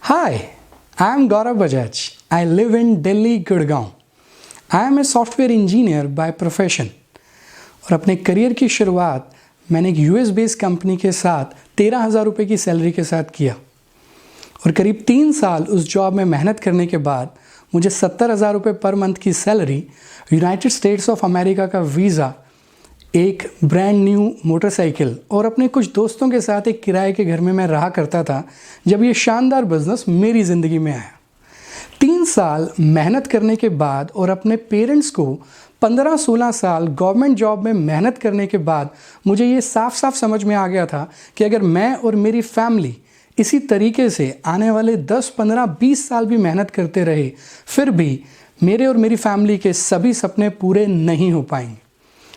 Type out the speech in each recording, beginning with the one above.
Hi, I am Gaurav Bajaj. I live in Delhi, Gurgaon. I am a software engineer by profession. और अपने career की शुरुआत मैंने एक यूएस बेस्ड कंपनी के साथ 13,000 रुपये की सैलरी के साथ किया और करीब 3 साल उस जॉब में मेहनत करने के बाद मुझे 70,000 रुपये पर मंथ की salary, United states of America का वीज़ा, एक ब्रांड न्यू मोटरसाइकिल और अपने कुछ दोस्तों के साथ एक किराए के घर में मैं रहा करता था जब ये शानदार बिजनेस मेरी ज़िंदगी में आया। 3 साल मेहनत करने के बाद और अपने पेरेंट्स को 15-16 साल गवर्नमेंट जॉब में मेहनत करने के बाद मुझे ये साफ साफ समझ में आ गया था कि अगर मैं और मेरी फैमिली इसी तरीके से आने वाले 10, 15, 20 साल भी मेहनत करते रहे, फिर भी मेरे और मेरी फैमिली के सभी सपने पूरे नहीं हो पाएंगे।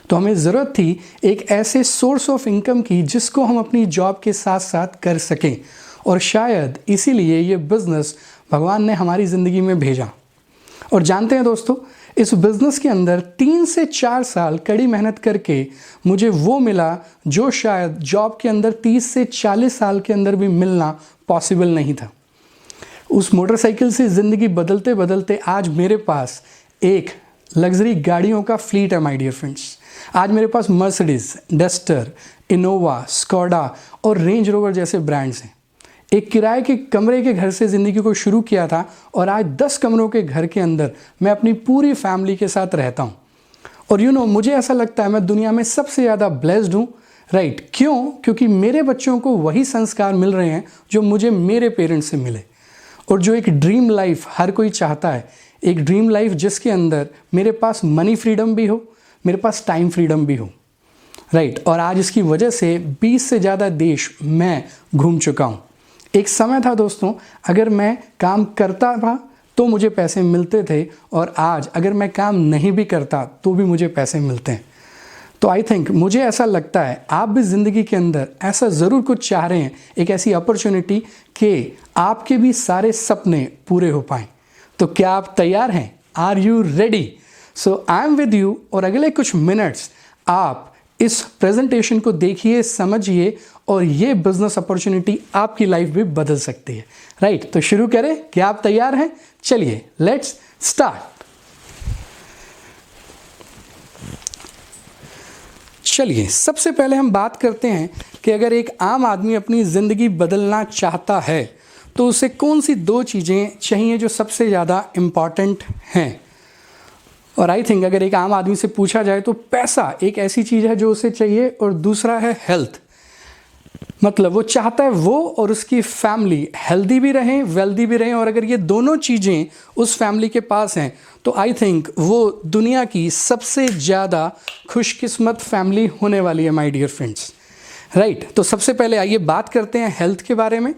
तो हमें ज़रूरत थी एक ऐसे सोर्स ऑफ इनकम की जिसको हम अपनी जॉब के साथ साथ कर सकें, और शायद इसीलिए ये बिज़नेस भगवान ने हमारी ज़िंदगी में भेजा। और जानते हैं दोस्तों, इस बिज़नेस के अंदर 3 से 4 साल कड़ी मेहनत करके मुझे वो मिला जो शायद जॉब के अंदर 30 से 40 साल के अंदर भी मिलना पॉसिबल नहीं था। उस मोटरसाइकिल से ज़िंदगी बदलते बदलते आज मेरे पास एक लग्जरी गाड़ियों का फ्लीट है माय डियर फ्रेंड्स। आज मेरे पास मर्सिडीज, डस्टर, इनोवा, स्कोडा और रेंज रोवर जैसे ब्रांड्स हैं। एक किराए के कमरे के घर से ज़िंदगी को शुरू किया था और आज 10 कमरों के घर के अंदर मैं अपनी पूरी फैमिली के साथ रहता हूँ। और मुझे ऐसा लगता है मैं दुनिया में सबसे ज़्यादा ब्लेस्ड हूँ। राइट, क्यों? क्योंकि मेरे बच्चों को वही संस्कार मिल रहे हैं जो मुझे मेरे पेरेंट्स से मिले। और जो एक ड्रीम लाइफ हर कोई चाहता है, एक ड्रीम लाइफ जिसके अंदर मेरे पास मनी फ्रीडम भी हो, मेरे पास टाइम फ्रीडम भी हो। राइट, और आज इसकी वजह से 20 से ज़्यादा देश मैं घूम चुका हूँ। एक समय था दोस्तों, अगर मैं काम करता था तो मुझे पैसे मिलते थे, और आज अगर मैं काम नहीं भी करता तो भी मुझे पैसे मिलते हैं। तो आई थिंक मुझे ऐसा लगता है आप भी ज़िंदगी के अंदर ऐसा ज़रूर कुछ चाह रहे हैं, एक ऐसी अपॉर्चुनिटी कि आपके भी सारे सपने पूरे हो पाएँ। तो क्या आप तैयार हैं? Are you ready? So I am with you. और अगले कुछ मिनट्स आप इस प्रेजेंटेशन को देखिए, समझिए, और ये बिजनेस अपॉर्चुनिटी आपकी लाइफ भी बदल सकती है। राइट, तो शुरू करें। क्या आप तैयार हैं? चलिए, लेट्स स्टार्ट। चलिए, सबसे पहले हम बात करते हैं कि अगर एक आम आदमी अपनी ज़िंदगी बदलना चाहता है तो उसे कौन सी 2 चीज़ें चाहिए जो सबसे ज़्यादा इम्पॉर्टेंट हैं। और आई थिंक अगर एक आम आदमी से पूछा जाए तो पैसा एक ऐसी चीज़ है जो उसे चाहिए, और दूसरा है हेल्थ। मतलब वो चाहता है वो और उसकी फैमिली हेल्दी भी रहें, वेल्दी भी रहें, और अगर ये दोनों चीज़ें उस फैमिली के पास हैं तो आई थिंक वो दुनिया की सबसे ज़्यादा खुशकिस्मत फैमिली होने वाली है माय डियर फ्रेंड्स। राइट, तो सबसे पहले आइए बात करते हैं हेल्थ के बारे में।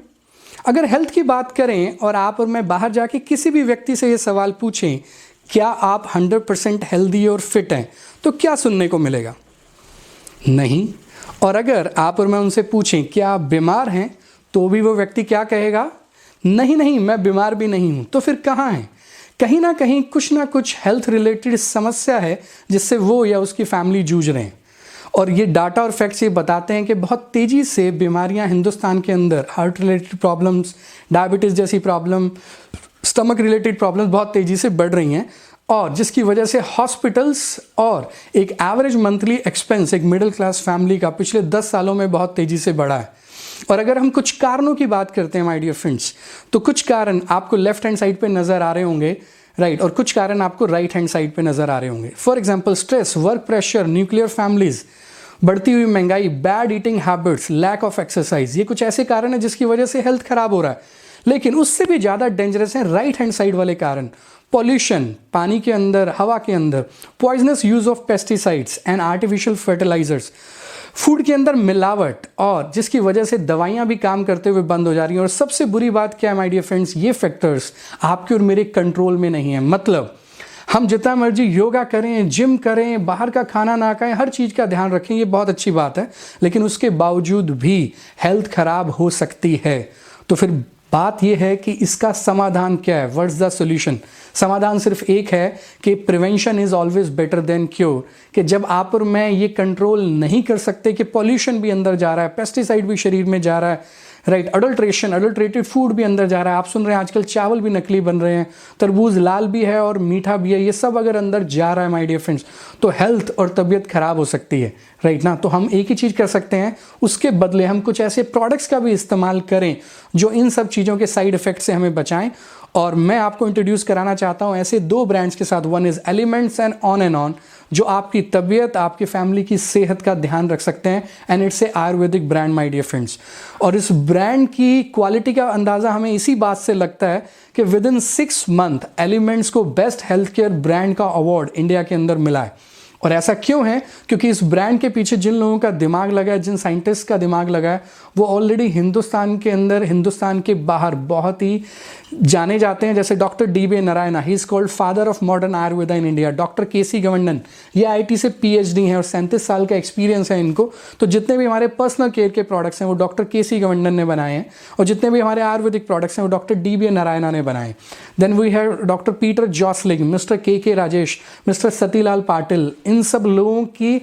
अगर हेल्थ की बात करें और आप और मैं बाहर जाके किसी भी व्यक्ति से ये सवाल पूछें, क्या आप 100% हेल्दी और फिट हैं, तो क्या सुनने को मिलेगा? नहीं। और अगर आप और मैं उनसे पूछें क्या आप बीमार हैं, तो भी वो व्यक्ति क्या कहेगा? नहीं नहीं, मैं बीमार भी नहीं हूँ। तो फिर कहाँ हैं? कहीं ना कहीं कुछ ना कुछ हेल्थ रिलेटेड समस्या है जिससे वो या उसकी फैमिली जूझ रहे हैं। और ये डाटा और फैक्ट्स ये बताते हैं कि बहुत तेज़ी से बीमारियां हिंदुस्तान के अंदर, हार्ट रिलेटेड प्रॉब्लम्स, डायबिटीज़ जैसी प्रॉब्लम, स्टमक रिलेटेड प्रॉब्लम्स बहुत तेज़ी से बढ़ रही हैं, और जिसकी वजह से हॉस्पिटल्स और एक एवरेज मंथली एक्सपेंस एक मिडिल क्लास फैमिली का पिछले 10 सालों में बहुत तेज़ी से बढ़ा है। और अगर हम कुछ कारणों की बात करते हैं माय डियर फ्रेंड्स, तो कुछ कारण आपको लेफ्ट हैंड साइड पे नज़र आ रहे होंगे, राइट, और कुछ कारण आपको राइट हैंड साइड पे नज़र आ रहे होंगे। For example, stress, work pressure, nuclear families, बढ़ती हुई महंगाई, bad eating habits, lack of exercise, ये कुछ ऐसे कारण हैं जिसकी वजह से हेल्थ खराब हो रहा है। लेकिन उससे भी ज़्यादा डेंजरस है राइट हैंड साइड वाले कारण। पॉल्यूशन, पानी के अंदर, हवा के अंदर, poisonous use of pesticides and artificial fertilisers, food के अंदर मिलावट, और जिसकी वजह से दवाइयाँ भी काम करते हुए बंद हो जा रही हैं। और सबसे बुरी बात क्या है माय डियर फ्रेंड्स, ये फैक्टर्स आपके और मेरे कंट्रोल में नहीं है। मतलब हम जितना मर्जी योगा करें, जिम करें, बाहर का खाना ना खाएं, हर चीज़ का ध्यान रखें, ये बहुत अच्छी बात है, लेकिन उसके बावजूद भी हेल्थ खराब हो सकती है। तो फिर बात यह है कि इसका समाधान क्या है? What's the solution? समाधान सिर्फ एक है कि prevention is always better than cure. कि जब आप और मैं ये कंट्रोल नहीं कर सकते कि पॉल्यूशन भी अंदर जा रहा है, पेस्टिसाइड भी शरीर में जा रहा है, राइट। अडल्ट्रेशन, अडल्ट्रेटेड फूड भी अंदर जा रहा है। आप सुन रहे हैं आजकल चावल भी नकली बन रहे हैं, तरबूज लाल भी है और मीठा भी है, ये सब अगर अंदर जा रहा है माय डियर फ्रेंड्स तो हेल्थ और तबीयत खराब हो सकती है, राइट ना। तो हम एक ही चीज़ कर सकते हैं, उसके बदले हम कुछ ऐसे प्रोडक्ट्स का भी इस्तेमाल करें जो इन सब चीज़ों के साइड इफेक्ट से हमें बचाएं। और मैं आपको इंट्रोड्यूस कराना चाहता हूं ऐसे 2 ब्रांड्स के साथ, one is elements and on and on, जो आपकी तबीयत, आपकी फैमिली की सेहत का ध्यान रख सकते हैं। And it's a Ayurvedic brand my dear friends. और इस ब्रांड की क्वालिटी का अंदाज़ा हमें इसी बात से लगता है कि विद इन 6 मंथ एलिमेंट्स को बेस्ट हेल्थ केयर ब्रांड का अवार्ड इंडिया के अंदर मिला है। और ऐसा क्यों है? क्योंकि इस ब्रांड के पीछे जिन लोगों का दिमाग लगा है, जिन साइंटिस्ट का दिमाग लगा है, वो ऑलरेडी हिंदुस्तान के अंदर, हिंदुस्तान के बाहर बहुत ही जाने जाते हैं। जैसे doctor DB Narayana, he is called father of modern Ayurveda in India. Doctor KC गवंडन, ये IT से PhD हैं और 37 साल का एक्सपीरियंस है इनको। तो जितने भी हमारे पर्सनल केयर के प्रोडक्ट्स हैं वो डॉक्टर KC गवंडन ने बनाए हैं, और जितने भी हमारे आयुर्वेदिक प्रोडक्ट्स हैं वो डॉक्टर DB नारायणा ने बनाए। Then we have doctor Peter Josling, mister KK Rajesh, mister Satilal Patil. इन सब लोगों की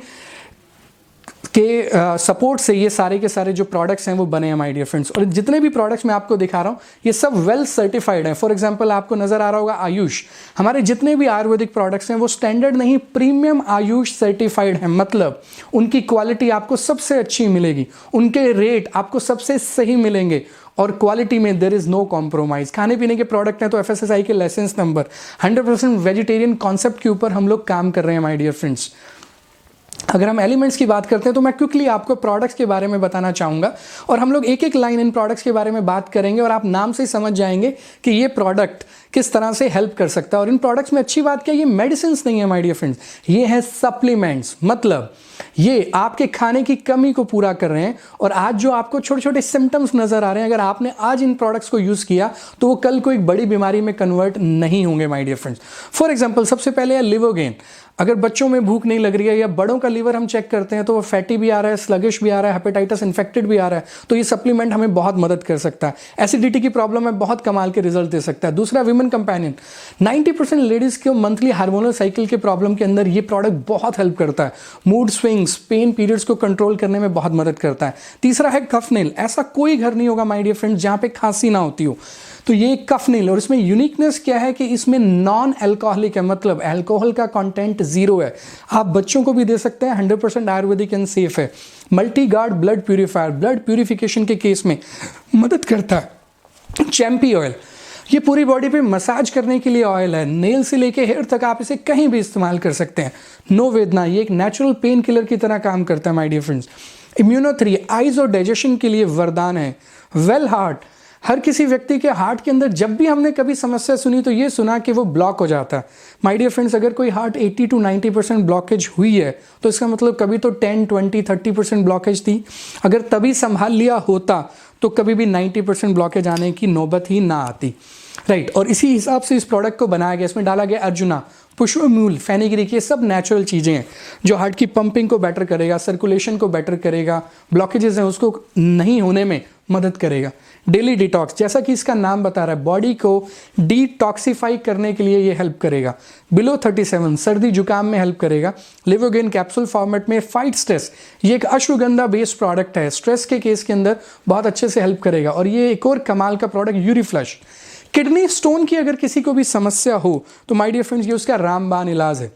सपोर्ट से ये सारे के सारे जो प्रोडक्ट्स हैं वो बने हैं माय डियर फ्रेंड्स। और जितने भी प्रोडक्ट्स मैं आपको दिखा रहा हूँ ये सब वेल सर्टिफाइड हैं। फॉर एग्जांपल आपको नजर आ रहा होगा आयुष, हमारे जितने भी आयुर्वेदिक प्रोडक्ट्स हैं वो स्टैंडर्ड नहीं, प्रीमियम आयुष सर्टिफाइड हैं। मतलब उनकी क्वालिटी आपको सबसे अच्छी मिलेगी, उनके रेट आपको सबसे सही मिलेंगे, और क्वालिटी में देयर इज नो कॉम्प्रोमाइज। खाने पीने के प्रोडक्ट हैं तो FSSAI के लाइसेंस नंबर, 100% वेजिटेरियन कॉन्सेप्ट के ऊपर हम लोग काम कर रहे हैं माय डियर फ्रेंड्स। अगर हम एलिमेंट्स की बात करते हैं तो मैं क्विकली आपको प्रोडक्ट्स के बारे में बताना चाहूँगा, और हम लोग एक एक लाइन इन प्रोडक्ट्स के बारे में बात करेंगे और आप नाम से ही समझ जाएंगे कि ये प्रोडक्ट किस तरह से हेल्प कर सकता है। और इन प्रोडक्ट्स में अच्छी बात क्या है, ये मेडिसिन नहीं है माय डियर फ्रेंड्स, ये है सप्लीमेंट्स। मतलब ये आपके खाने की कमी को पूरा कर रहे हैं। और आज जो आपको छोटे छोटे सिम्टम्स नजर आ रहे हैं, अगर आपने आज इन प्रोडक्ट्स को यूज किया तो वो कल को एक बड़ी बीमारी में कन्वर्ट नहीं होंगे my dear friends. For example सबसे पहले है लिवोगेन। अगर बच्चों में भूख नहीं लग रही है या बड़ों का लीवर हम चेक करते हैं तो वो फैटी भी आ रहा है, स्लगिश भी आ रहा है, हेपेटाइटिस इन्फेक्टेड भी आ रहा है, तो ये सप्लीमेंट हमें बहुत मदद कर सकता है। एसिडिटी की प्रॉब्लम में बहुत कमाल के रिजल्ट दे सकता है। दूसरा विमेन कंपेनियन, 90% लेडीज के मंथली हार्मोनल साइकिल के प्रॉब्लम के अंदर ये प्रोडक्ट बहुत हेल्प करता है। मूड स्विंग्स, पेन पीरियड्स को कंट्रोल करने में बहुत मदद करता है। तीसरा है कफनेल। ऐसा कोई घर नहीं होगा माय डियर फ्रेंड्स जहां पे खांसी ना होती हो, तो ये कफनेल। और इसमें यूनिकनेस क्या है कि इसमें नॉन अल्कोहलिक है, मतलब अल्कोहल का कंटेंट 0 है। आप बच्चों को भी दे सकते हैं, 100% आयुर्वेदिक एंड सेफ है। Multi guard blood purifier, blood purification के केस में मदद करता है। चैंपी ऑयल, ये पूरी बॉडी पे मसाज करने के लिए ऑयल है। नेल से लेके हेयर तक आप इसे कहीं भी इस्तेमाल कर सकते हैं। नो वेदना, ये एक नेचुरल पेन किलर की तरह काम करता है my dear friends. Immuno 3, eyes और डाइजेशन के लिए वरदान है। वेल हार्ट, हर किसी व्यक्ति के हार्ट के अंदर जब भी हमने कभी समस्या सुनी तो ये सुना कि वो ब्लॉक हो जाता है। माय डियर फ्रेंड्स, अगर कोई हार्ट 80 to 90% ब्लॉकेज हुई है तो इसका मतलब कभी तो 10, 20, 30% ब्लॉकेज थी। अगर तभी संभाल लिया होता तो कभी भी 90% ब्लॉकेज आने की नौबत ही ना आती, राइट। और इसी हिसाब से इस प्रोडक्ट को बनाया गया। इसमें डाला गया अर्जुना, पुष्पमूल, फेनिग्रीक, ये सब नेचुरल चीज़ें हैं जो हार्ट की पंपिंग को बेटर करेगा, सर्कुलेशन को बेटर करेगा, ब्लॉकेजेस हैं उसको नहीं होने में मदद करेगा। डेली डिटॉक्स, जैसा कि इसका नाम बता रहा है, बॉडी को डिटॉक्सिफाई करने के लिए ये हेल्प करेगा। बिलो 37, सर्दी जुकाम में हेल्प करेगा। लिवोगेन कैप्सूल फॉर्मेट में फाइट स्ट्रेस, ये एक अश्वगंधा बेस्ड प्रोडक्ट है, स्ट्रेस के केस के अंदर बहुत अच्छे से हेल्प करेगा। और ये एक और कमाल का प्रोडक्ट यूरिफ्लश, किडनी स्टोन की अगर किसी को भी समस्या हो तो माय डियर फ्रेंड्स ये उसका रामबाण इलाज है।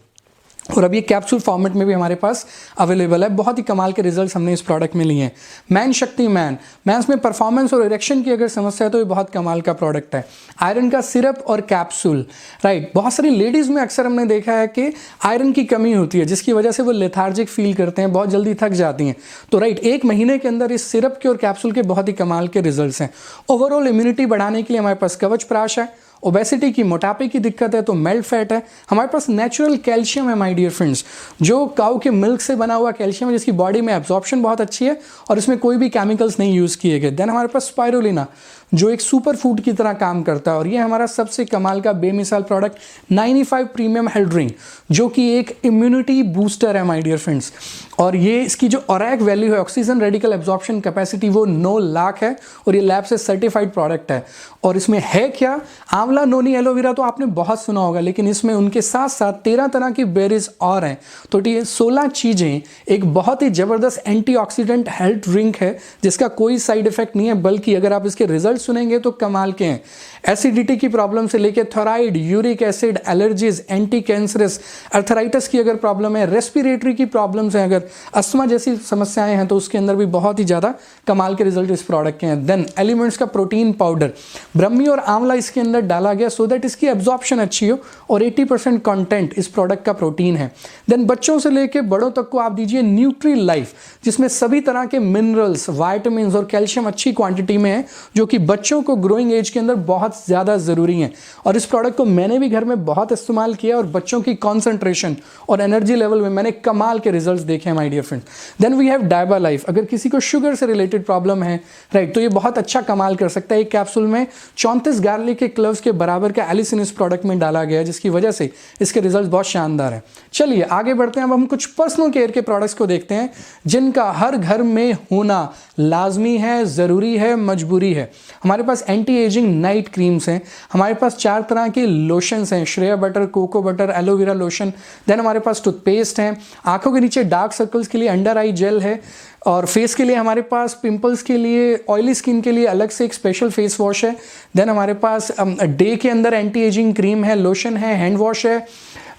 और अब ये कैप्सूल फॉर्मेट में भी हमारे पास अवेलेबल है। बहुत ही कमाल के रिजल्ट्स हमने इस प्रोडक्ट में लिए हैं। मैन शक्ति मैन, मैंस में परफॉर्मेंस और इरेक्शन की अगर समस्या है तो ये बहुत कमाल का प्रोडक्ट है। आयरन का सिरप और कैप्सूल, राइट। बहुत सारी लेडीज़ में अक्सर हमने देखा है कि आयरन की कमी होती है जिसकी वजह से वो लेथार्जिक फील करते हैं, बहुत जल्दी थक जाती हैं। तो राइट, 1 महीने के अंदर इस सिरप के और कैप्सूल के बहुत ही कमाल के रिजल्ट्स हैं। ओवरऑल इम्यूनिटी बढ़ाने के लिए हमारे पास कवच प्राश है। ओबेसिटी की, मोटापे की दिक्कत है तो मेल्ट फैट है। हमारे पास नेचुरल कैल्शियम है माय डियर फ्रेंड्स, जो काऊ के मिल्क से बना हुआ कैल्शियम है जिसकी बॉडी में एब्जॉर्प्शन बहुत अच्छी है और इसमें कोई भी केमिकल्स नहीं यूज़ किए गए। देन हमारे पास स्पाइरुलिना जो एक सुपर फूड की तरह काम करता है और ये हमारा सबसे कमाल का बेमिसाल प्रोडक्ट 95 प्रीमियम हेल्थ ड्रिंक जो कि एक इम्यूनिटी बूस्टर है माय डियर फ्रेंड्स। और ये इसकी जो ORAC वैल्यू है, ऑक्सीजन रेडिकल एब्जॉर्प्शन कैपेसिटी, वो 9 लाख है और ये लैब से सर्टिफाइड प्रोडक्ट है। और इसमें है क्या, आंवला, नोनी, एलोवेरा तो आपने बहुत सुना होगा, लेकिन इसमें उनके साथ साथ 13 तरह की बेरीज और हैं। तो ये 16 चीज़ें एक बहुत ही ज़बरदस्त एंटीऑक्सीडेंट हेल्थ ड्रिंक है जिसका कोई साइड इफेक्ट नहीं है, बल्कि अगर आप इसके रिजल्ट सुनेंगे तो कमाल के हैं। एसिडिटी की प्रॉब्लम से लेकर thyroid, uric acid, allergies, anti cancerous, arthritis की अगर प्रॉब्लम है, रेस्पिरेटरी की प्रॉब्लम्स हैं, अगर अस्थमा जैसी समस्याएं हैं, तो उसके अंदर भी बहुत ही ज़्यादा कमाल के रिजल्ट इस प्रोडक्ट के हैं। देन एलिमेंट्स का प्रोटीन पाउडर, ब्रह्मी और आंवला इसके अंदर डाला गया सो दैट इसकी एब्जॉर्प्शन अच्छी हो, और 80% कंटेंट इस प्रोडक्ट का प्रोटीन है। देन बच्चों से लेकर बड़ों तक को आप दीजिए न्यूट्री लाइफ, जिसमें सभी तरह के मिनरल्स, वाइटामिन और कैल्शियम अच्छी क्वांटिटी में है, जो कि बच्चों को ग्रोइंग एज के अंदर बहुत ज़्यादा ज़रूरी है। और इस प्रोडक्ट को मैंने भी घर में बहुत इस्तेमाल किया और बच्चों की कॉन्सेंट्रेशन और एनर्जी लेवल में मैंने कमाल के रिजल्ट्स देखे हैं my dear friend. Then we have Diaba Life, अगर किसी को शुगर से रिलेटेड प्रॉब्लम है, राइट, तो ये बहुत अच्छा कमाल कर सकता है। एक कैप्सूल में 34 गार्लिक के क्लव्स के बराबर का एलिसिन इस प्रोडक्ट में डाला गया है, जिसकी वजह से इसके रिजल्ट बहुत शानदार है। चलिए आगे बढ़ते हैं, अब हम कुछ पर्सनल केयर के प्रोडक्ट्स को देखते हैं जिनका हर घर में होना लाजमी है, ज़रूरी है, मजबूरी है। हमारे पास एंटी एजिंग नाइट क्रीम्स हैं, हमारे पास 4 तरह के लोशंस हैं, shea butter, cocoa butter, aloe vera lotion. Then हमारे पास टूथपेस्ट हैं, आंखों के नीचे डार्क सर्कल्स के लिए अंडर आई जेल है, और फेस के लिए हमारे पास पिंपल्स के लिए, ऑयली स्किन के लिए अलग से एक स्पेशल फेस वॉश है। देन हमारे पास डे के अंदर एंटी एजिंग क्रीम है, लोशन है, हैंड वॉश है।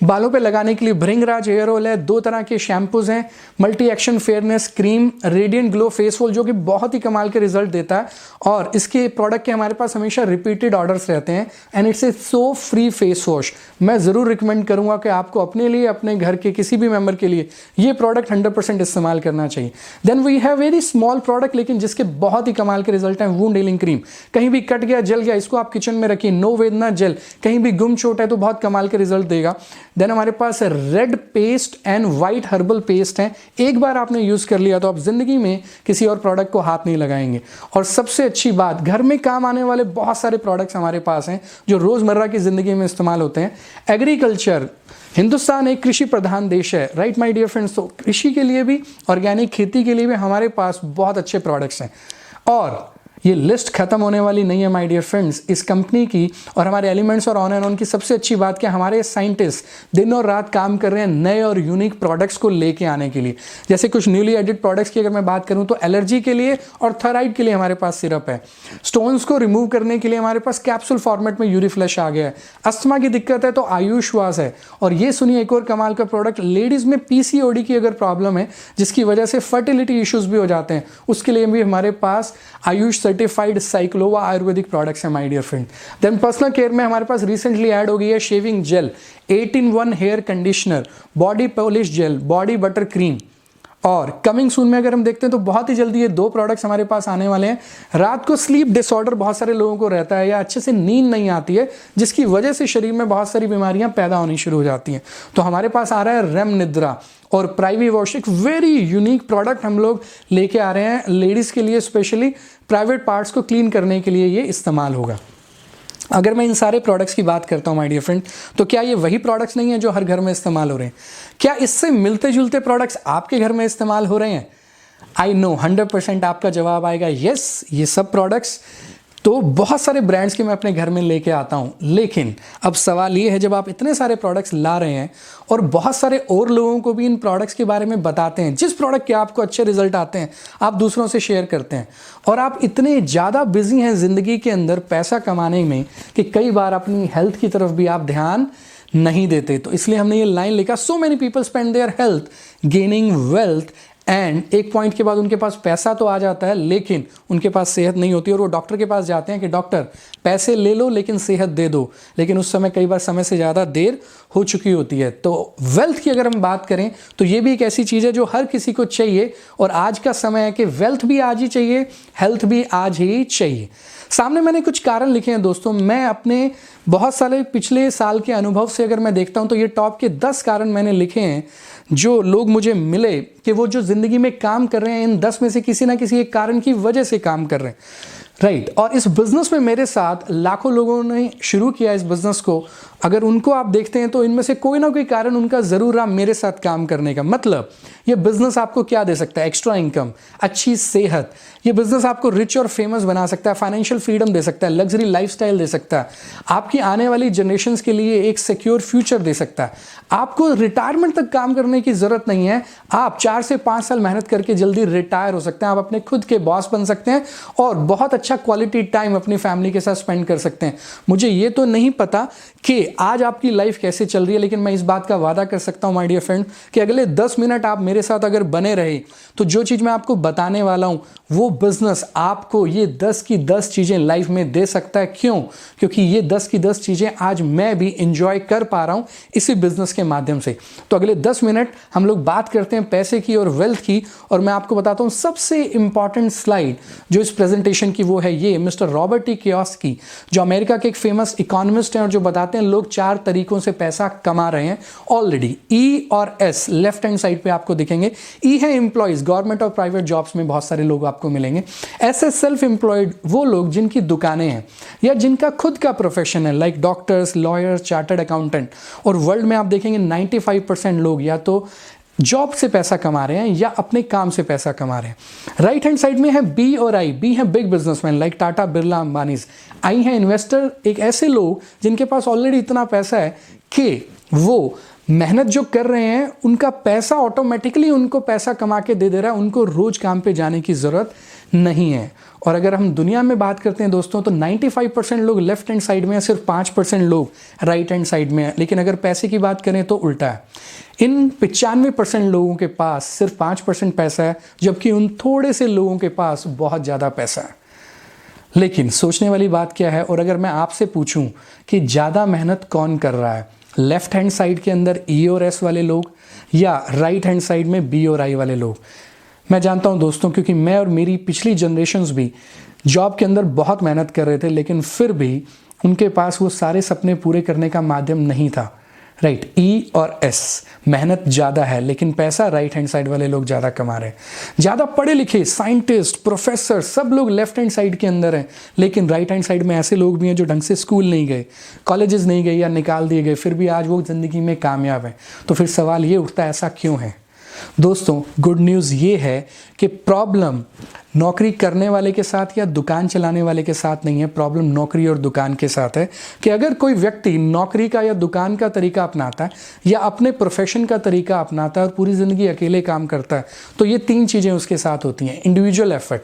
बालों पे लगाने के लिए भृंगराज हेयर ऑयल है, 2 तरह के शैम्पूज हैं, multi action fairness cream, radiant glow face wash, जो कि बहुत ही कमाल के रिजल्ट देता है। और इसके प्रोडक्ट के हमारे पास हमेशा रिपीटेड ऑर्डर्स रहते हैं, and it's A so free face wash. मैं ज़रूर रिकमेंड करूंगा कि आपको अपने लिए, अपने घर के किसी भी मेंबर के लिए ये प्रोडक्ट 100% इस्तेमाल करना चाहिए। Then we have very small product, लेकिन जिसके बहुत ही कमाल के रिजल्ट हैं। वुंड हीलिंग क्रीम, कहीं भी कट गया, जल गया, इसको आप किचन में रखिए, नो वेदना जेल, कहीं भी गुम चोट है तो बहुत कमाल के रिजल्ट देगा। देन हमारे पास red paste and white herbal paste है, एक बार आपने यूज कर लिया तो आप जिंदगी में किसी और प्रोडक्ट को हाथ नहीं लगाएंगे। और सबसे अच्छी बात, घर में काम आने वाले बहुत सारे प्रोडक्ट्स हमारे पास हैं जो रोजमर्रा की जिंदगी में इस्तेमाल होते हैं। एग्रीकल्चर, हिंदुस्तान एक कृषि प्रधान देश है, राइट माय डियर फ्रेंड्स। तो कृषि के लिए भी, ऑर्गेनिक खेती के लिए भी हमारे पास बहुत अच्छे प्रोडक्ट्स हैं। और ये लिस्ट खत्म होने वाली नहीं है माय डियर फ्रेंड्स। इस कंपनी की और हमारे एलिमेंट्स और ऑन एंड ऑन की सबसे अच्छी बात क्या, हमारे साइंटिस्ट दिन और रात काम कर रहे हैं नए और यूनिक प्रोडक्ट्स को लेके आने के लिए। जैसे कुछ न्यूली एडिड प्रोडक्ट्स की अगर मैं बात करूं तो एलर्जी के लिए और थायराइड के लिए हमारे पास सिरप है। स्टोन्स को रिमूव करने के लिए हमारे पास कैप्सूल फॉर्मेट में यूरिफ्लश आ गया है। अस्थमा की दिक्कत है तो आयुश्वास है। और ये सुनिए एक और कमाल का प्रोडक्ट, लेडीज में PCOD की अगर प्रॉब्लम है जिसकी वजह से फर्टिलिटी इश्यूज भी हो जाते हैं, उसके लिए भी हमारे पास आयुष सर्टिफाइड साइक्लोवा आयुर्वेदिक प्रोडक्ट्स हैं my dear friend. Then personal care में हमारे पास रिसेंटली ऐड हो गई है shaving gel, 8-in-1 hair conditioner, body polish gel, body butter cream. और कमिंग सून में अगर हम देखते हैं तो बहुत ही जल्दी ये 2 प्रोडक्ट्स हमारे पास आने वाले हैं। रात को स्लीप डिसऑर्डर बहुत सारे लोगों को रहता है, या अच्छे से नींद नहीं आती है, जिसकी वजह से शरीर में बहुत सारी बीमारियां पैदा होनी शुरू हो जाती हैं। तो हमारे पास आ रहा है रेम निद्रा और प्राइवी वॉश, एक वेरी यूनिक प्रोडक्ट हम लोग लेके आ रहे हैं लेडीज़ के लिए, स्पेशली प्राइवेट पार्ट्स को क्लीन करने के लिए ये इस्तेमाल होगा। अगर मैं इन सारे प्रोडक्ट्स की बात करता हूँ माय डियर फ्रेंड, तो क्या ये वही प्रोडक्ट्स नहीं है जो हर घर में इस्तेमाल हो रहे हैं? क्या इससे मिलते जुलते प्रोडक्ट्स आपके घर में इस्तेमाल हो रहे हैं? आई नो 100% आपका जवाब आएगा यस। ये सब प्रोडक्ट्स तो बहुत सारे ब्रांड्स के मैं अपने घर में लेके आता हूँ, लेकिन अब सवाल ये है, जब आप इतने सारे प्रोडक्ट्स ला रहे हैं और बहुत सारे और लोगों को भी इन प्रोडक्ट्स के बारे में बताते हैं, जिस प्रोडक्ट के आपको अच्छे रिजल्ट आते हैं आप दूसरों से शेयर करते हैं, और आप इतने ज़्यादा बिजी हैं ज़िंदगी के अंदर पैसा कमाने में कि कई बार अपनी हेल्थ की तरफ भी आप ध्यान नहीं देते। तो इसलिए हमने ये लाइन लिखा, so many people spend their health gaining wealth, and एक पॉइंट के बाद उनके पास पैसा तो आ जाता है लेकिन उनके पास सेहत नहीं होती, और वो डॉक्टर के पास जाते हैं कि डॉक्टर पैसे ले लो लेकिन सेहत दे दो, लेकिन उस समय कई बार समय से ज़्यादा देर हो चुकी होती है। तो वेल्थ की अगर हम बात करें तो ये भी एक ऐसी चीज़ है जो हर किसी को चाहिए, और आज का समय है कि वेल्थ भी आज ही चाहिए, हेल्थ भी आज ही चाहिए। सामने मैंने कुछ कारण लिखे हैं दोस्तों, मैं अपने बहुत सारे पिछले साल के अनुभव से अगर मैं देखता हूं तो ये टॉप के 10 कारण मैंने लिखे हैं जो लोग मुझे मिले कि वो जो ज़िंदगी में काम कर रहे हैं, इन 10 में से किसी ना किसी एक कारण की वजह से काम कर रहे हैं, राइट। और इस बिज़नेस में मेरे साथ लाखों लोगों ने शुरू किया इस बिज़नेस को, अगर उनको आप देखते हैं तो इनमें से कोई ना कोई कारण उनका ज़रूर रहा मेरे साथ काम करने का। मतलब ये बिजनेस आपको क्या दे सकता है? एक्स्ट्रा इनकम, अच्छी सेहत। ये बिजनेस आपको रिच और फेमस बना सकता है, फाइनेंशियल फ्रीडम दे सकता है, लग्जरी लाइफस्टाइल दे सकता है, आपकी आने वाली जनरेशन्स के लिए एक सिक्योर फ्यूचर दे सकता है। आपको रिटायरमेंट तक काम करने की ज़रूरत नहीं है। आप 4 से 5 साल मेहनत करके जल्दी रिटायर हो सकते हैं। आप अपने खुद के बॉस बन सकते हैं और बहुत अच्छा क्वालिटी टाइम अपनी फैमिली के साथ स्पेंड कर सकते हैं। मुझे ये तो नहीं पता कि आज आपकी लाइफ कैसे चल रही है, लेकिन मैं इस बात का वादा कर सकता हूं माय डियर फ्रेंड कि अगले 10 मिनट आप मेरे साथ अगर बने रहे तो जो चीज़ मैं आपको बताने वाला हूं वो बिजनेस आपको ये 10 की 10 चीज़ें लाइफ में दे सकता है। क्यों? क्योंकि ये 10 की 10 चीज़ें आज मैं भी इंजॉय कर पा रहा हूं इसी बिजनेस के माध्यम से। तो अगले 10 मिनट हम लोग बात करते हैं पैसे की और वेल्थ की, और मैं आपको बताता हूं सबसे इंपॉर्टेंट स्लाइड जो इस प्रेजेंटेशन की वो है ये मिस्टर रॉबर्ट टी कियोसाकी, जो अमेरिका के एक फेमस इकोनॉमिस्ट हैं और जो बताते हैं लोग 4 तरीकों से पैसा कमा रहे हैं ऑलरेडी। ई और एस लेफ्ट हैंड साइड पे आपको दिखेंगे। ई है एम्प्लॉइज, गवर्नमेंट और प्राइवेट जॉब्स में बहुत सारे लोग आपको मिलेंगे। एस है सेल्फ एम्प्लॉयड, वो लोग जिनकी दुकानें हैं या जिनका खुद का प्रोफेशन है, like doctors, lawyers, chartered accountant. और वर्ल्ड में आप देखेंगे 95% लोग या तो जॉब से पैसा कमा रहे हैं या अपने काम से पैसा कमा रहे हैं। राइट हैंड साइड में है बी और आई। बी है big businessman like Tata, Birla, Ambanis. I है इन्वेस्टर, एक ऐसे लोग जिनके पास ऑलरेडी इतना पैसा है कि वो मेहनत जो कर रहे हैं उनका पैसा ऑटोमेटिकली उनको पैसा कमा के दे दे रहा है, उनको रोज काम पे जाने की जरूरत नहीं है। और अगर हम दुनिया में बात करते हैं दोस्तों तो 95% लोग लेफ्ट हैंड साइड में है, सिर्फ 5% लोग राइट हैंड साइड में है। लेकिन अगर पैसे की बात करें तो उल्टा है। इन 95% लोगों के पास सिर्फ 5% पैसा है, जबकि उन थोड़े से लोगों के पास बहुत ज़्यादा पैसा है। लेकिन सोचने वाली बात क्या है, और अगर मैं आपसे पूछूं कि ज़्यादा मेहनत कौन कर रहा है, लेफ्ट हैंड साइड के अंदर ई और एस वाले लोग या राइट हैंड साइड में बी और आई वाले लोग? मैं जानता हूं दोस्तों, क्योंकि मैं और मेरी पिछली जनरेशन्स भी जॉब के अंदर बहुत मेहनत कर रहे थे, लेकिन फिर भी उनके पास वो सारे सपने पूरे करने का माध्यम नहीं था। राइट, ई और एस मेहनत ज़्यादा है लेकिन पैसा राइट हैंड साइड वाले लोग ज़्यादा कमा रहे हैं। ज़्यादा पढ़े लिखे साइंटिस्ट, प्रोफेसर सब लोग लेफ्ट हैंड साइड के अंदर हैं, लेकिन राइट हैंड साइड में ऐसे लोग भी हैं जो ढंग से स्कूल नहीं गए, कॉलेजेस नहीं गए या निकाल दिए गए, फिर भी आज वो ज़िंदगी में कामयाब हैं। तो फिर सवाल ये उठता है ऐसा क्यों है? दोस्तों गुड न्यूज़ ये है कि प्रॉब्लम नौकरी करने वाले के साथ या दुकान चलाने वाले के साथ नहीं है, प्रॉब्लम नौकरी और दुकान के साथ है। कि अगर कोई व्यक्ति नौकरी का या दुकान का तरीका अपनाता है या अपने प्रोफेशन का तरीका अपनाता है और पूरी ज़िंदगी अकेले काम करता है, तो ये 3 चीज़ें उसके साथ होती हैं। इंडिविजुअल एफर्ट,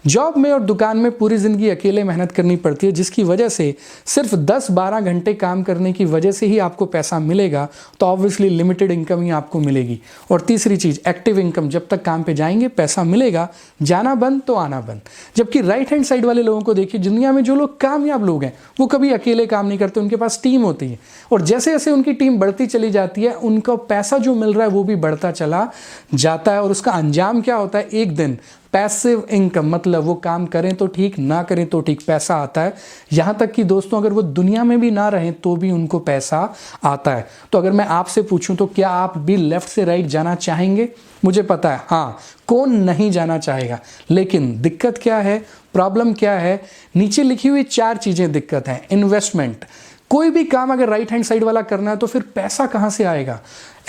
जॉब में और दुकान में पूरी ज़िंदगी अकेले मेहनत करनी पड़ती है, जिसकी वजह से सिर्फ 10-12 घंटे काम करने की वजह से ही आपको पैसा मिलेगा, तो ऑब्वियसली लिमिटेड इनकम ही आपको मिलेगी। और तीसरी चीज़ एक्टिव इनकम, जब तक काम पे जाएंगे पैसा मिलेगा, जाना बंद तो आना बंद। जबकि राइट हैंड साइड वाले लोगों को देखिए, दुनिया में जो लोग कामयाब लोग हैं वो कभी अकेले काम नहीं करते, उनके पास टीम होती है, और जैसे जैसे उनकी टीम बढ़ती चली जाती है उनको पैसा जो मिल रहा है वो भी बढ़ता चला जाता है। और उसका अंजाम क्या होता है? एक दिन पैसिव इनकम, मतलब वो काम करें तो ठीक, ना करें तो ठीक, पैसा आता है। यहां तक कि दोस्तों अगर वो दुनिया में भी ना रहें तो भी उनको पैसा आता है। तो अगर मैं आपसे पूछूं तो क्या आप भी लेफ्ट से राइट जाना चाहेंगे? मुझे पता है हाँ, कौन नहीं जाना चाहेगा। लेकिन दिक्कत क्या है, प्रॉब्लम क्या है? नीचे लिखी हुई 4 चीजें दिक्कत है। इन्वेस्टमेंट, कोई भी काम अगर राइट हैंड साइड वाला करना है तो फिर पैसा कहां से आएगा?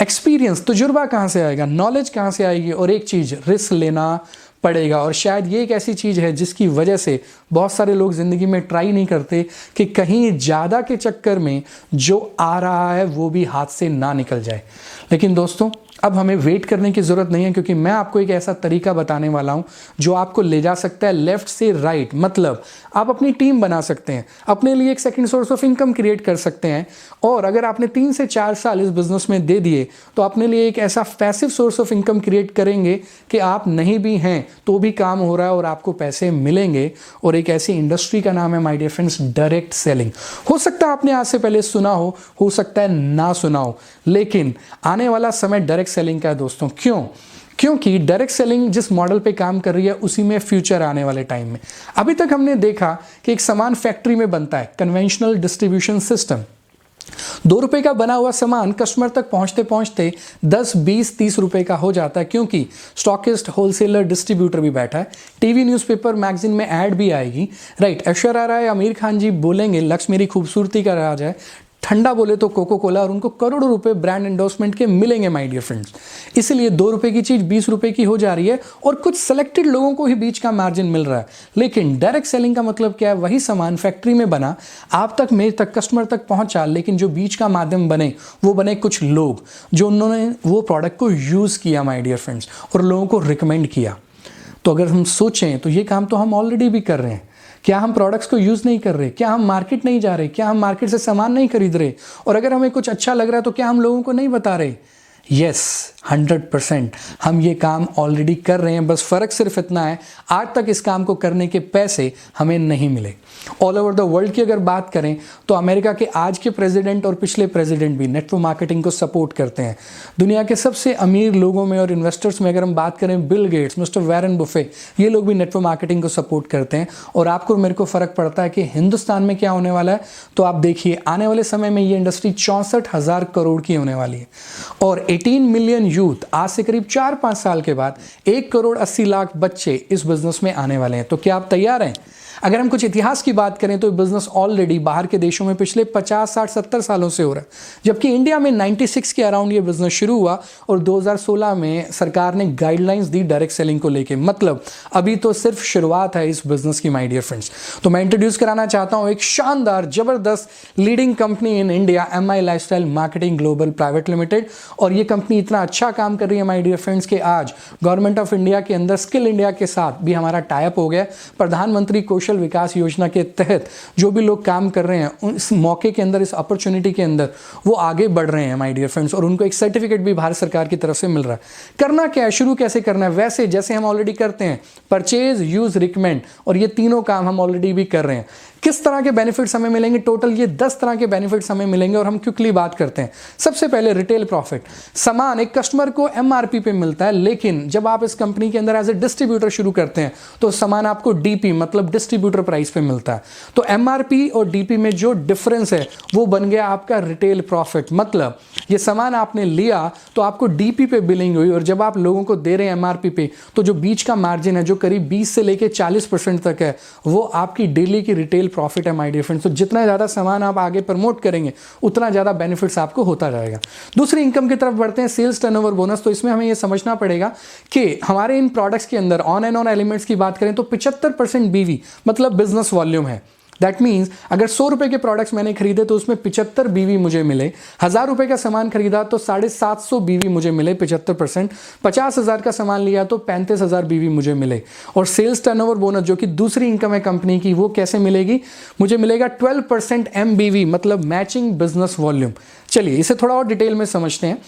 एक्सपीरियंस, तजुर्बा कहां से आएगा? नॉलेज कहां से आएगी? और एक चीज, रिस्क लेना पड़ेगा। और शायद ये एक ऐसी चीज़ है जिसकी वजह से बहुत सारे लोग ज़िंदगी में ट्राई नहीं करते कि कहीं ज़्यादा के चक्कर में जो आ रहा है वो भी हाथ से ना निकल जाए। लेकिन दोस्तों अब हमें वेट करने की ज़रूरत नहीं है, क्योंकि मैं आपको एक ऐसा तरीका बताने वाला हूं जो आपको ले जा सकता है लेफ्ट से राइट। मतलब आप अपनी टीम बना सकते हैं, अपने लिए एक second source of income create कर सकते हैं, और अगर आपने 3 से 4 साल इस बिजनेस में दे दिए तो अपने लिए एक ऐसा passive source of income create करेंगे कि आप नहीं भी हैं तो भी काम हो रहा है और आपको पैसे मिलेंगे। और एक ऐसी इंडस्ट्री का नाम है my dear friends direct selling. हो सकता है आपने आज से पहले सुना हो सकता है ना सुना हो, लेकिन आने वाला समय डायरेक्ट सेलिंग का है दोस्तों। क्यों? क्योंकि डायरेक्ट सेलिंग जिस मॉडल पे काम कर रही है उसी में फ्यूचर आने वाले टाइम में। अभी तक हमने देखा कि एक सामान फैक्ट्री में बनता है, कन्वेंशनल डिस्ट्रीब्यूशन सिस्टम, 2 रुपए का बना हुआ सामान कस्टमर तक पहुंचते पहुंचते 10, 20, 30 रुपए का हो जाता है, क्योंकि स्टॉकिस्ट, होलसेलर, डिस्ट्रीब्यूटर भी बैठा है। टीवी, न्यूज़पेपर, मैगजीन में ऐड भी आएगी। राइट, ऐश्वर्या राय, आमिर खान जी बोलेंगे लक्ष्य मेरी खूबसूरती का राज है, ठंडा बोले तो कोको कोला, और उनको करोड़ों रुपए ब्रांड एंडोर्समेंट के मिलेंगे माय डियर फ्रेंड्स। इसलिए 2 रुपए की चीज 20 रुपए की हो जा रही है और कुछ सेलेक्टेड लोगों को ही बीच का मार्जिन मिल रहा है। लेकिन डायरेक्ट सेलिंग का मतलब क्या है? वही सामान फैक्ट्री में बना, आप तक, मेरे तक, कस्टमर तक पहुंचा, लेकिन जो बीच का माध्यम बने वो बने कुछ लोग जो उन्होंने वो प्रोडक्ट को यूज किया माय डियर फ्रेंड्स, और लोगों को रिकमेंड किया। तो अगर हम सोचें तो ये काम तो हम ऑलरेडी भी कर रहे हैं। क्या हम प्रोडक्ट्स को यूज़ नहीं कर रहे? क्या हम मार्केट नहीं जा रहे? क्या हम मार्केट से सामान नहीं खरीद रहे? और अगर हमें कुछ अच्छा लग रहा है तो क्या हम लोगों को नहीं बता रहे? यस, 100% हम ये काम ऑलरेडी कर रहे हैं। बस फ़र्क सिर्फ इतना है, आज तक इस काम को करने के पैसे हमें नहीं मिले। ऑल ओवर द वर्ल्ड की अगर बात करें तो अमेरिका के आज के प्रेसिडेंट और पिछले प्रेसिडेंट भी नेटवर्क मार्केटिंग को सपोर्ट करते हैं। दुनिया के सबसे अमीर लोगों में और इन्वेस्टर्स में अगर हम बात करें, Bill Gates, mister Warren Buffett, ये लोग भी नेटवर्क मार्केटिंग को सपोर्ट करते हैं। और आपको मेरे को फ़र्क पड़ता है कि हिंदुस्तान में क्या होने वाला है। तो आप देखिए, आने वाले समय में ये इंडस्ट्री 64,000 करोड़ की होने वाली है, और 18 मिलियन यूथ आज से करीब 4-5 साल के बाद 1 करोड़ 80 लाख बच्चे इस बिजनेस में आने वाले हैं। तो क्या आप तैयार हैं? अगर हम कुछ इतिहास की बात करें तो बिजनेस ऑलरेडी बाहर के देशों में पिछले 50, 60, 70 सालों से हो रहा है, जबकि इंडिया में 96 के अराउंड ये बिजनेस शुरू हुआ और 2016 में सरकार ने गाइडलाइंस दी डायरेक्ट सेलिंग को लेके। मतलब अभी तो सिर्फ शुरुआत है इस बिजनेस की माय डियर फ्रेंड्स। तो मैं इंट्रोड्यूस कराना चाहता हूं एक शानदार जबरदस्त leading company in India, MI lifestyle marketing global private limited. और ये कंपनी इतना अच्छा काम कर रही है माय डियर फ्रेंड्स कि आज गवर्नमेंट ऑफ इंडिया के अंदर स्किल इंडिया के साथ भी हमारा टाइप हो गया। प्रधानमंत्री कौशल विकास योजना के तहत जो भी लोग काम कर रहे हैं, इस मौके के अंदर, इस अपॉर्चुनिटी के अंदर वो आगे बढ़ रहे हैं माय डियर फ्रेंड्स, और उनको एक सर्टिफिकेट भी भारत सरकार की तरफ से मिल रहा है। करना क्या है, शुरू कैसे करना है? वैसे जैसे हम ऑलरेडी करते हैं, परचेज, यूज, रिकमेंड, और ये तीनों काम हम ऑलरेडी भी कर रहे हैं। किस तरह के बेनिफिट्स हमें मिलेंगे? टोटल ये 10 तरह के बेनिफिट्स हमें मिलेंगे, और हम क्विकली बात करते हैं। सबसे पहले रिटेल प्रॉफिट। सामान एक कस्टमर को MRP पे मिलता है, लेकिन जब आप इस कंपनी के अंदर एज ए डिस्ट्रीब्यूटर शुरू करते हैं तो सामान आपको DP मतलब डिस्ट्रीब्यूटर प्राइस पे मिलता है। तो MRP और DP में जो डिफरेंस है वो बन गया आपका रिटेल प्रॉफिट। मतलब ये सामान आपने लिया तो आपको DP पे बिलिंग हुई, और जब आप लोगों को दे रहे हैं MRP पे, तो जो बीच का मार्जिन है जो करीब 20 से लेके 40% तक है, वो आपकी डेली की रिटेल प्रॉफिट है माय डियर फ्रेंड्स। तो जितना ज़्यादा सामान आप आगे प्रमोट करेंगे उतना ज़्यादा बेनिफिट्स आपको होता जाएगा। दूसरी इनकम की तरफ बढ़ते हैं, सेल्स टर्नओवर बोनस। तो इसमें हमें ये समझना पड़ेगा कि हमारे इन प्रोडक्ट्स के अंदर ऑन एंड ऑन एलिमेंट्स की बात करें तो 75% BV मतलब बिजनेस वॉल्यूम है। दैट मीन्स अगर 100 रुपए के प्रोडक्ट्स मैंने खरीदे तो उसमें 75 BV मुझे मिले। 1000 रुपए का सामान खरीदा तो 750 BV मुझे मिले, 75%। 50,000 का सामान लिया तो 35,000 BV मुझे मिले। और सेल्स टर्नओवर बोनस जो कि दूसरी इनकम है कंपनी की, वो कैसे मिलेगी? मुझे मिलेगा 12% MBV मतलब मैचिंग बिजनेस वॉल्यूम। चलिए इसे थोड़ा और डिटेल में समझते हैं।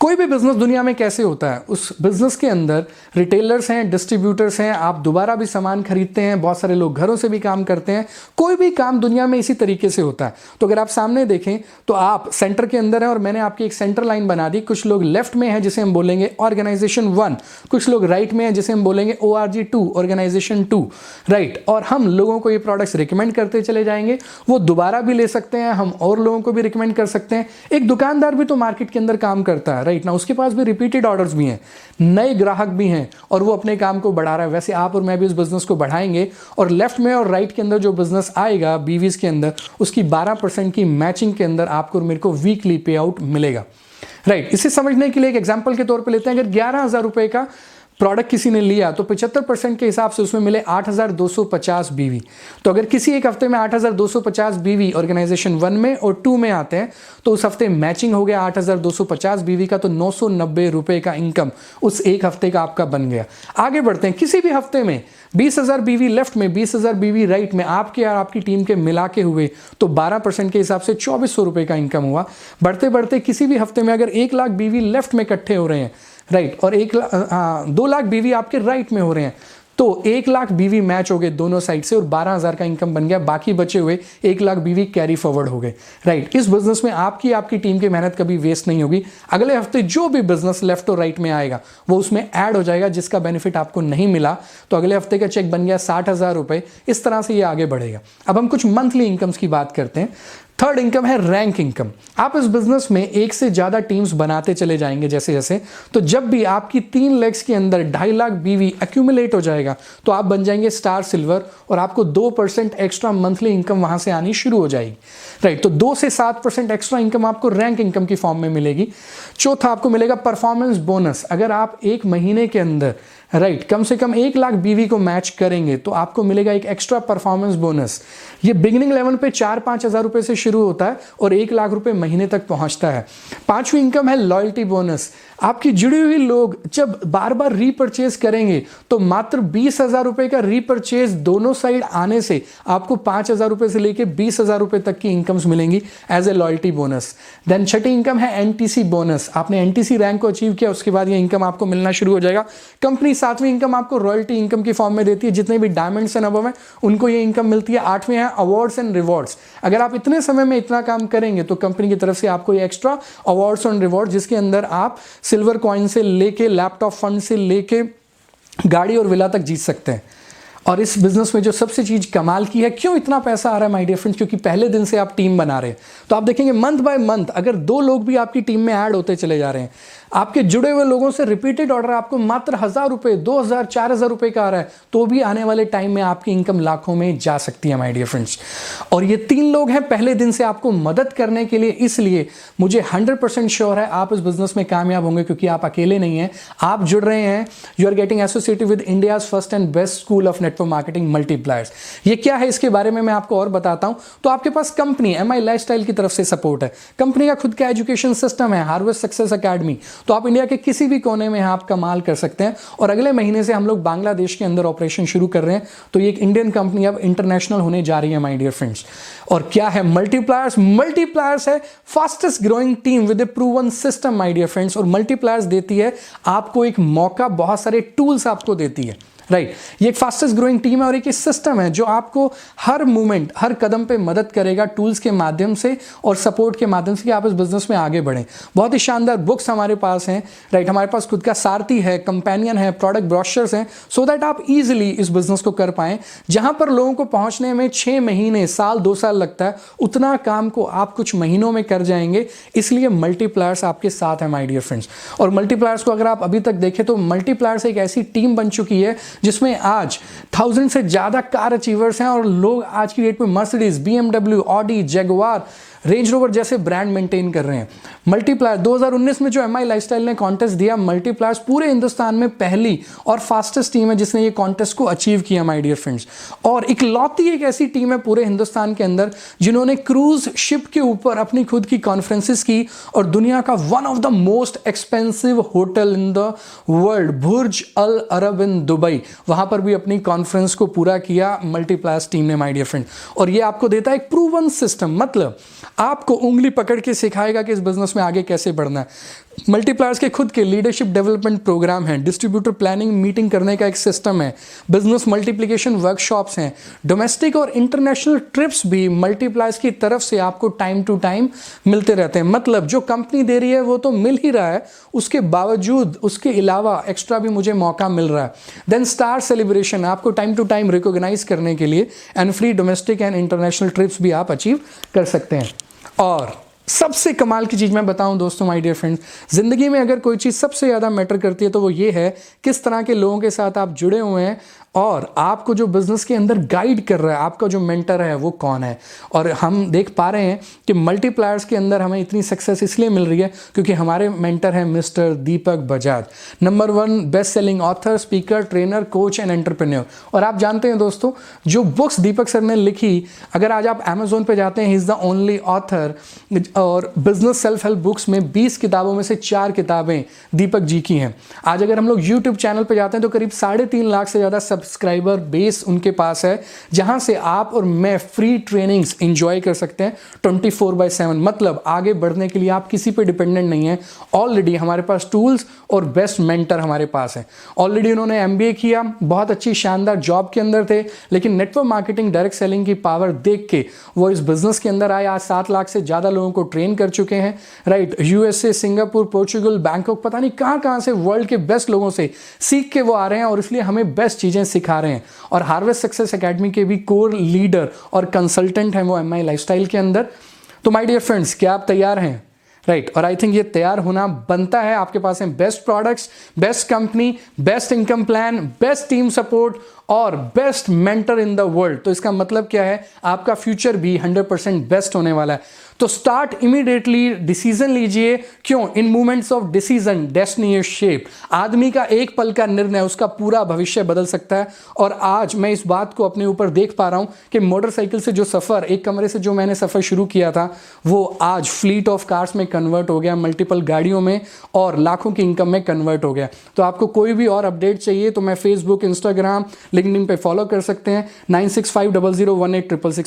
कोई भी बिजनेस दुनिया में कैसे होता है, उस बिजनेस के अंदर रिटेलर्स हैं, डिस्ट्रीब्यूटर्स हैं, आप दोबारा भी सामान खरीदते हैं, बहुत सारे लोग घरों से भी काम करते हैं। कोई भी काम दुनिया में इसी तरीके से होता है। तो अगर आप सामने देखें तो आप सेंटर के अंदर हैं और मैंने आपकी एक सेंटर लाइन बना दी। कुछ लोग लेफ्ट में हैं जिसे हम बोलेंगे ऑर्गेनाइजेशन 1, कुछ लोग राइट में हैं जिसे हम बोलेंगे ORG 2, ऑर्गेनाइजेशन 2, राइट। और हम लोगों को ये प्रोडक्ट्स रिकमेंड करते चले जाएंगे, वो दोबारा भी ले सकते हैं, हम और लोगों को भी रिकमेंड कर सकते हैं। एक दुकानदार भी तो मार्केट के अंदर काम करता है, राइट ना, उसके पास भी रिपीटेड ऑर्डर्स भी हैं, नए ग्राहक भी हैं, और वो अपने काम को बढ़ा रहा है। वैसे आप और मैं भी इस बिजनेस को बढ़ाएंगे, और लेफ्ट में और राइट के अंदर जो बिजनेस आएगा BVs के अंदर, उसकी 12% की मैचिंग के अंदर आपको और मेरे को वीकली पे आउट मिलेगा, राइट। इसे समझने के लिए एक एग्जांपल के तौर पे लेते हैं। अगर 11,000 रुपए का प्रोडक्ट किसी ने लिया तो 75% के हिसाब से उसमें मिले 8,250 BV। तो अगर किसी एक हफ्ते में 8,250 BV ऑर्गेनाइजेशन 1 में और 2 में आते हैं तो उस हफ्ते मैचिंग हो गया 8,250 BV का, तो 990 रुपए का इनकम उस एक हफ्ते का आपका बन गया। आगे बढ़ते हैं, किसी भी हफ्ते में 20,000 BV लेफ्ट में, 20,000 BV राइट में, आपके और आपकी टीम के मिला के हुए तो 12% के हिसाब से 2,400 रुपए का इनकम हुआ। बढ़ते बढ़ते किसी भी हफ्ते में अगर 1 लाख BV लेफ्ट में इकट्ठे हो रहे हैं, राइट, और 2 लाख BV आपके राइट में हो रहे हैं, तो 1 लाख BV मैच हो गए दोनों साइड से और 12,000 का इनकम बन गया। बाकी बचे हुए 1 लाख BV कैरी फॉरवर्ड हो गए, राइट। इस बिजनेस में आपकी टीम की मेहनत कभी वेस्ट नहीं होगी। अगले हफ्ते जो भी बिजनेस लेफ्ट और राइट में आएगा वो उसमें ऐड हो जाएगा, जिसका बेनिफिट आपको नहीं मिला तो अगले हफ्ते का चेक बन गया 60,000 रुपए। इस तरह से ये आगे बढ़ेगा। अब हम कुछ मंथली इनकम्स की बात करते हैं। थर्ड इनकम है रैंक इनकम। आप इस बिजनेस में एक से ज़्यादा टीम्स बनाते चले जाएंगे जैसे जैसे, तो जब भी आपकी 3 लेग्स के अंदर 2.5 लाख बीवी एक्यूमुलेट हो जाएगा तो आप बन जाएंगे स्टार सिल्वर और आपको 2% एक्स्ट्रा मंथली इनकम वहां से आनी शुरू हो जाएगी, राइट। तो 2 से 7% एक्स्ट्रा इनकम आपको रैंक इनकम की फॉर्म में मिलेगी। चौथा आपको मिलेगा परफॉर्मेंस बोनस। अगर आप एक महीने के अंदर राइट कम से कम 1 लाख बीवी को मैच करेंगे तो आपको मिलेगा एक एक्स्ट्रा परफॉर्मेंस बोनस। ये बिगिनिंग लेवल पे 4-5 हज़ार रुपए से शुरू होता है और 1 लाख रुपए महीने तक पहुंचता है। पांचवी इनकम है लॉयल्टी बोनस। आपकी जुड़ी हुई लोग जब बार बार रीपर्चेज करेंगे तो मात्र 20,000 रुपए का रीपर्चेज दोनों साइड आने से आपको 5,000 रुपए से लेकर 20,000 रुपए तक की इनकम्स मिलेंगी as a loyalty bonus. Then छठी इनकम है एनटीसी बोनस। आपने एनटीसी रैंक को अचीव किया उसके बाद ये इनकम आपको मिलना शुरू हो जाएगा। कंपनी 7वीं इनकम आपको रॉयल्टी इनकम की फॉर्म में देती है। जितने भी डायमंड्स एंड अबव है उनको ये इनकम मिलती है। 8वीं है अवार्ड्स एंड रिवॉर्ड्स। अगर आप इतने समय में इतना काम करेंगे तो कंपनी की तरफ से आपको ये एक्स्ट्रा अवार्ड्स एंड रिवॉर्ड, जिसके अंदर आप सिल्वर कॉइन से लेके लैपटॉप फंड से लेके गाड़ी और विला तक जीत सकते हैं। और इस बिजनेस में जो सबसे चीज कमाल की है, क्यों इतना पैसा आ रहा है माय डियर फ्रेंड्स, क्योंकि पहले दिन से आप टीम बना रहे हैं। तो आप देखेंगे मंथ बाय मंथ अगर 2 लोग भी आपकी टीम में ऐड होते चले जा रहे हैं, आपके जुड़े हुए लोगों से रिपीटेड ऑर्डर आपको मात्र 1,000 रुपए, 2,000, 4,000 रुपए का आ रहा है, तो भी आने वाले टाइम में आपकी इनकम लाखों में जा सकती है माय डियर फ्रेंड्स। और ये 3 लोग हैं पहले दिन से आपको मदद करने के लिए, इसलिए मुझे 100% श्योर है आप इस बिजनेस में कामयाब होंगे, क्योंकि आप अकेले नहीं हैं, आप जुड़ रहे हैं। You are getting associated with India's first and best school of network marketing multipliers. ये क्या है इसके बारे में मैं आपको और बताता हूं। तो आपके पास कंपनी MI लाइफस्टाइल की तरफ से सपोर्ट है, कंपनी का खुद का एजुकेशन सिस्टम है हार्वेस्ट सक्सेस एकेडमी। तो आप इंडिया के किसी भी कोने में आप कमाल कर सकते हैं। और अगले महीने से हम लोग बांग्लादेश के अंदर ऑपरेशन शुरू कर रहे हैं, तो ये एक इंडियन कंपनी अब इंटरनेशनल होने जा रही है माय डियर फ्रेंड्स। और क्या है मल्टीप्लायर्स? मल्टीप्लायर्स है fastest growing team with a proven system my dear friends. और मल्टीप्लायर्स देती है आपको एक मौका, बहुत सारे टूल्स आपको देती है, राइट। ये एक फास्टेस्ट ग्रोइंग टीम है और एक सिस्टम है जो आपको हर मूवमेंट, हर कदम पे मदद करेगा टूल्स के माध्यम से और सपोर्ट के माध्यम से कि आप इस बिजनेस में आगे बढ़ें। बहुत ही शानदार बुक्स हमारे पास हैं, राइट। हमारे पास खुद का सारथी है, कंपेनियन है, प्रोडक्ट ब्रोशर्स हैं, सो दैट आप इजीली इस बिजनेस को कर पाएं। जहां पर लोगों को पहुंचने में 6 महीने, साल, 2 साल लगता है, उतना काम को आप कुछ महीनों में कर जाएंगे। इसलिए मल्टीप्लायर्स आपके साथ है माय डियर फ्रेंड्स। और मल्टीप्लायर्स को अगर आप अभी तक देखें तो मल्टीप्लायर्स एक ऐसी टीम बन चुकी है जिसमें आज 1000 से ज्यादा कार अचीवर्स हैं और लोग आज की डेट में Mercedes, BMW, Audi, Jaguar, range Rover जैसे ब्रांड मेंटेन कर रहे हैं। मल्टीप्लायर 2019 में जो MI लाइफस्टाइल ने कॉन्टेस्ट दिया, मल्टीप्लायर्स पूरे हिंदुस्तान में पहली और फास्टेस्ट टीम है जिसने ये कॉन्टेस्ट को अचीव किया माय डियर फ्रेंड्स। और इकलौती एक ऐसी टीम है पूरे हिंदुस्तान के अंदर जिन्होंने क्रूज शिप के ऊपर अपनी खुद की कॉन्फ्रेंसेस की और दुनिया का one of the most expensive hotel in the world, Burj Al Arab in Dubai, वहां पर भी अपनी कॉन्फ्रेंस को पूरा किया मल्टीप्लायर्स टीम ने माय डियर फ्रेंड। और ये आपको देता है एक प्रूवन सिस्टम, मतलब आपको उंगली पकड़ के सिखाएगा कि इस बिजनेस में आगे कैसे बढ़ना है। मल्टीप्लायर्स के खुद के लीडरशिप डेवलपमेंट प्रोग्राम हैं, डिस्ट्रीब्यूटर प्लानिंग मीटिंग करने का एक सिस्टम है, बिजनेस मल्टीप्लिकेशन वर्कशॉप्स हैं, डोमेस्टिक और इंटरनेशनल ट्रिप्स भी मल्टीप्लायर्स की तरफ से आपको टाइम टू टाइम मिलते रहते हैं। मतलब जो कंपनी दे रही है वो तो मिल ही रहा है, उसके बावजूद उसके अलावा एक्स्ट्रा भी मुझे मौका मिल रहा है। देन स्टार सेलिब्रेशन, आपको टाइम टू टाइम रिकॉग्नाइज करने के लिए, and free domestic and international trips भी आप अचीव कर सकते हैं। और सबसे कमाल की चीज़ मैं बताऊं दोस्तों माय डियर फ्रेंड्स, ज़िंदगी में अगर कोई चीज़ सबसे ज़्यादा मैटर करती है तो वो ये है किस तरह के लोगों के साथ आप जुड़े हुए हैं और आपको जो बिजनेस के अंदर गाइड कर रहा है, आपका जो मेंटर है वो कौन है। और हम देख पा रहे हैं कि मल्टीप्लायर्स के अंदर हमें इतनी सक्सेस इसलिए मिल रही है क्योंकि हमारे मेंटर हैं mister Deepak Bajaj, number 1 best selling author, speaker, trainer, coach and entrepreneur. और आप जानते हैं दोस्तों, जो बुक्स दीपक सर ने लिखी, अगर आज आप अमेजोन पे जाते हैं, he is the only author, और बिजनेस सेल्फ हेल्प बुक्स में 20 किताबों में से 4 किताबें दीपक जी की हैं। आज अगर हम लोग यूट्यूब चैनल पे जाते हैं तो करीब 3.5 लाख से ज़्यादा सब्सक्राइबर बेस उनके पास है, जहां से आप और मैं फ्री ट्रेनिंग्स एंजॉय कर सकते हैं 24/7। मतलब आगे बढ़ने के लिए आप किसी पे डिपेंडेंट नहीं है। ऑलरेडी हमारे पास टूल्स और बेस्ट मेंटर हमारे पास है। ऑलरेडी उन्होंने MBA किया, बहुत अच्छी शानदार जॉब के अंदर थे, लेकिन नेटवर्क मार्केटिंग, डायरेक्ट सेलिंग की पावर देख के वो इस बिजनेस के अंदर आए। आज 7 लाख से ज़्यादा लोगों को ट्रेन कर चुके हैं, right. USA, Singapore, Portugal, Bangkok, पता नहीं कहां से वर्ल्ड के बेस्ट लोगों से सीख के वो आ रहे हैं और इसलिए हमें बेस्ट चीजें सिखा रहे हैं। और हार्वेस्ट सक्सेस एकेडमी के भी कोर लीडर और कंसल्टेंट हैं वो MI लाइफस्टाइल के अंदर। तो माय डियर फ्रेंड्स, क्या आप तैयार हैं? राइट, और आई थिंक ये तैयार होना बनता है। आपके पास है best products, best company, best income plan, best team support और best mentor in the world. तो इसका मतलब क्या है? आपका फ्यूचर भी 100% बेस्ट होने वाला है। तो स्टार्ट इमीडिएटली, डिसीजन लीजिए। क्यों? In moments of decision destiny is shape. आदमी का एक पल का निर्णय उसका पूरा भविष्य बदल सकता है। और आज मैं इस बात को अपने ऊपर देख पा रहा हूं कि मोटरसाइकिल से जो सफर, एक कमरे से जो मैंने सफर शुरू किया था, वो आज फ्लीट ऑफ कार्स में कन्वर्ट हो गया, मल्टीपल गाड़ियों में, और लाखों की इनकम में कन्वर्ट हो गया। तो आपको कोई भी और अपडेट चाहिए तो मैं फेसबुक, इंस्टाग्राम, लिंक्डइन पे फॉलो कर सकते हैं। 9650018666